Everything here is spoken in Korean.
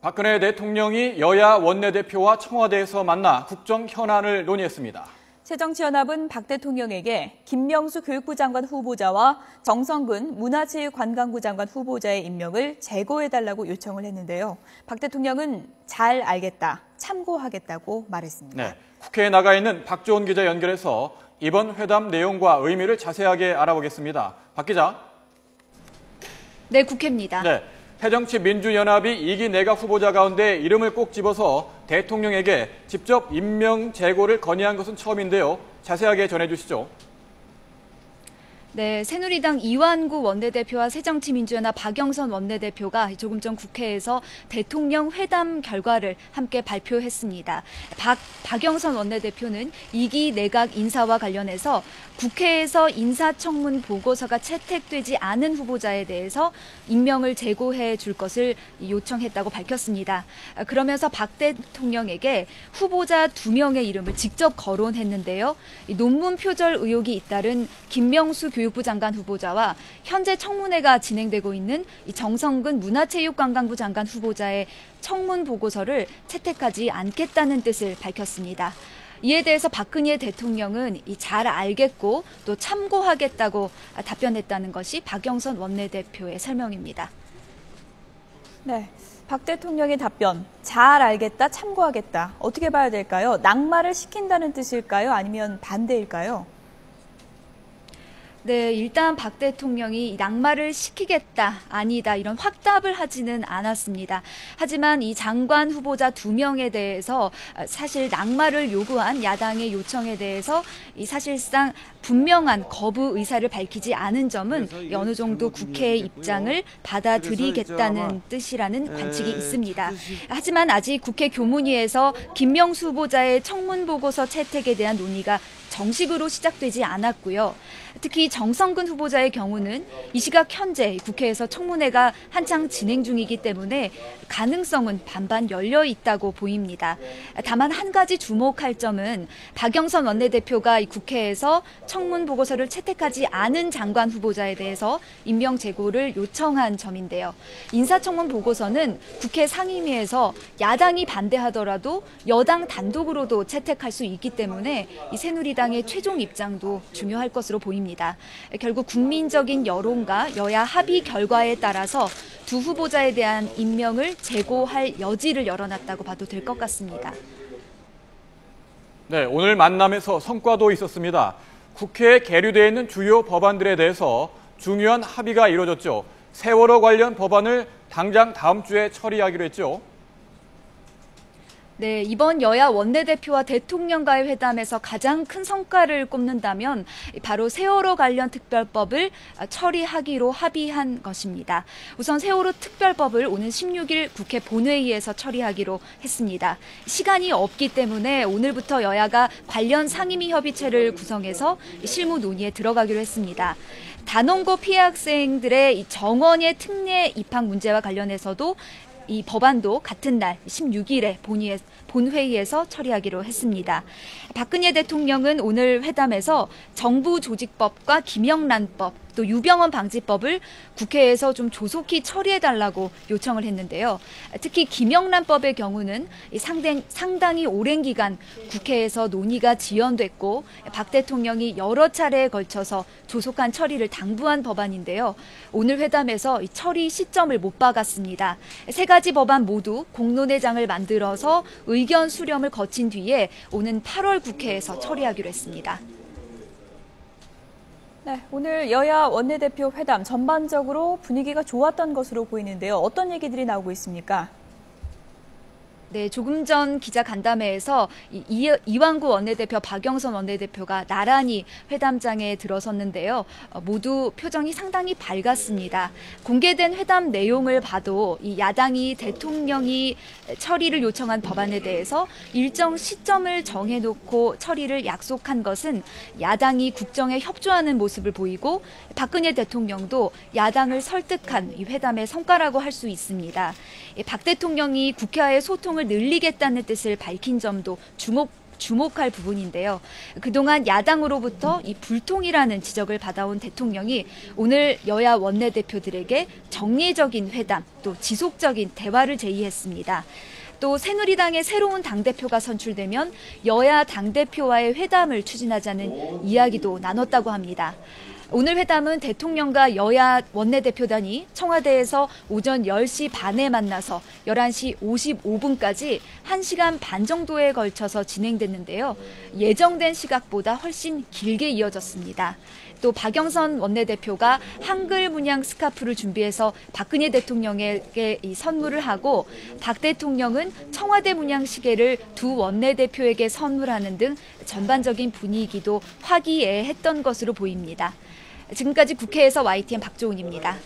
박근혜 대통령이 여야 원내대표와 청와대에서 만나 국정 현안을 논의했습니다. 새정치연합은 박 대통령에게 김명수 교육부 장관 후보자와 정성근 문화체육관광부 장관 후보자의 임명을 재고해달라고 요청을 했는데요. 박 대통령은 잘 알겠다, 참고하겠다고 말했습니다. 네, 국회에 나가 있는 박주원 기자 연결해서 이번 회담 내용과 의미를 자세하게 알아보겠습니다. 박 기자. 네, 국회입니다. 네, 새정치민주연합이 2기 내각 후보자 가운데 이름을 꼭 집어서 대통령에게 직접 임명 제고를 건의한 것은 처음인데요. 자세하게 전해주시죠. 네, 새누리당 이완구 원내대표와 새정치민주연합 박영선 원내대표가 조금 전 국회에서 대통령 회담 결과를 함께 발표했습니다. 박영선 원내대표는 2기 내각 인사와 관련해서 국회에서 인사청문 보고서가 채택되지 않은 후보자에 대해서 임명을 제고해 줄 것을 요청했다고 밝혔습니다. 그러면서 박 대통령에게 후보자 2명의 이름을 직접 거론했는데요. 논문 표절 의혹이 잇따른 김명수 교육부 장관 후보자와 현재 청문회가 진행되고 있는 정성근 문화체육관광부 장관 후보자의 청문 보고서를 채택하지 않겠다는 뜻을 밝혔습니다. 이에 대해서 박근혜 대통령은 잘 알겠고 또 참고하겠다고 답변했다는 것이 박영선 원내대표의 설명입니다. 네, 박 대통령의 답변, 잘 알겠다, 참고하겠다. 어떻게 봐야 될까요? 낙마를 시킨다는 뜻일까요? 아니면 반대일까요? 네, 일단 박 대통령이 낙마를 시키겠다, 아니다 이런 확답을 하지는 않았습니다. 하지만 이 장관 후보자 2명에 대해서 사실 낙마를 요구한 야당의 요청에 대해서 사실상 분명한 거부 의사를 밝히지 않은 점은 어느 정도 국회의 입장을 받아들이겠다는 뜻이라는 관측이 있습니다. 하지만 아직 국회 교문위에서 김명수 후보자의 청문 보고서 채택에 대한 논의가 정식으로 시작되지 않았고요. 특히 정성근 후보자의 경우는 이 시각 현재 국회에서 청문회가 한창 진행 중이기 때문에 가능성은 반반 열려 있다고 보입니다. 다만 한 가지 주목할 점은 박영선 원내대표가 국회에서 청문 보고서를 채택하지 않은 장관 후보자에 대해서 임명 제고를 요청한 점인데요. 인사청문 보고서는 국회 상임위에서 야당이 반대하더라도 여당 단독으로도 채택할 수 있기 때문에 이 새누리당의 최종 입장도 중요할 것으로 보입니다. 결국 국민적인 여론과 여야 합의 결과에 따라서 두 후보자에 대한 임명을 재고할 여지를 열어놨다고 봐도 될 것 같습니다. 네, 오늘 만남에서 성과도 있었습니다. 국회에 계류되어 있는 주요 법안들에 대해서 중요한 합의가 이루어졌죠. 세월호 관련 법안을 당장 다음 주에 처리하기로 했죠. 네, 이번 여야 원내대표와 대통령과의 회담에서 가장 큰 성과를 꼽는다면 바로 세월호 관련 특별법을 처리하기로 합의한 것입니다. 우선 세월호 특별법을 오는 16일 국회 본회의에서 처리하기로 했습니다. 시간이 없기 때문에 오늘부터 여야가 관련 상임위 협의체를 구성해서 실무 논의에 들어가기로 했습니다. 단원고 피해 학생들의 정원의 특례 입학 문제와 관련해서도 이 법안도 같은 날 16일에 본회의에서 처리하기로 했습니다. 박근혜 대통령은 오늘 회담에서 정부조직법과 김영란법 또 유병헌 방지법을 국회에서 좀 조속히 처리해달라고 요청을 했는데요. 특히 김영란법의 경우는 상당히 오랜 기간 국회에서 논의가 지연됐고 박 대통령이 여러 차례에 걸쳐서 조속한 처리를 당부한 법안인데요. 오늘 회담에서 처리 시점을 못 박았습니다. 세 가지 법안 모두 공론회장을 만들어서 의견 수렴을 거친 뒤에 오는 8월 국회에서 처리하기로 했습니다. 네, 오늘 여야 원내대표 회담 전반적으로 분위기가 좋았던 것으로 보이는데요. 어떤 얘기들이 나오고 있습니까? 네, 조금 전 기자 간담회에서 이완구 원내대표, 박영선 원내대표가 나란히 회담장에 들어섰는데요. 모두 표정이 상당히 밝았습니다. 공개된 회담 내용을 봐도 이 야당이 대통령이 처리를 요청한 법안에 대해서 일정 시점을 정해놓고 처리를 약속한 것은 야당이 국정에 협조하는 모습을 보이고 박근혜 대통령도 야당을 설득한 이 회담의 성과라고 할 수 있습니다. 박 대통령이 국회와의 소통을 늘리겠다는 뜻을 밝힌 점도 주목할 부분인데요. 그동안 야당으로부터 이 불통이라는 지적을 받아온 대통령이 오늘 여야 원내대표들에게 정례적인 회담, 또 지속적인 대화를 제의했습니다. 또 새누리당의 새로운 당대표가 선출되면 여야 당대표와의 회담을 추진하자는 이야기도 나눴다고 합니다. 오늘 회담은 대통령과 여야 원내대표단이 청와대에서 오전 10시 반에 만나서 11시 55분까지 1시간 반 정도에 걸쳐서 진행됐는데요. 예정된 시각보다 훨씬 길게 이어졌습니다. 또 박영선 원내대표가 한글 문양 스카프를 준비해서 박근혜 대통령에게 선물을 하고 박 대통령은 청와대 문양 시계를 두 원내대표에게 선물하는 등 전반적인 분위기도 화기애애했던 것으로 보입니다. 지금까지 국회에서 YTN 박조은입니다.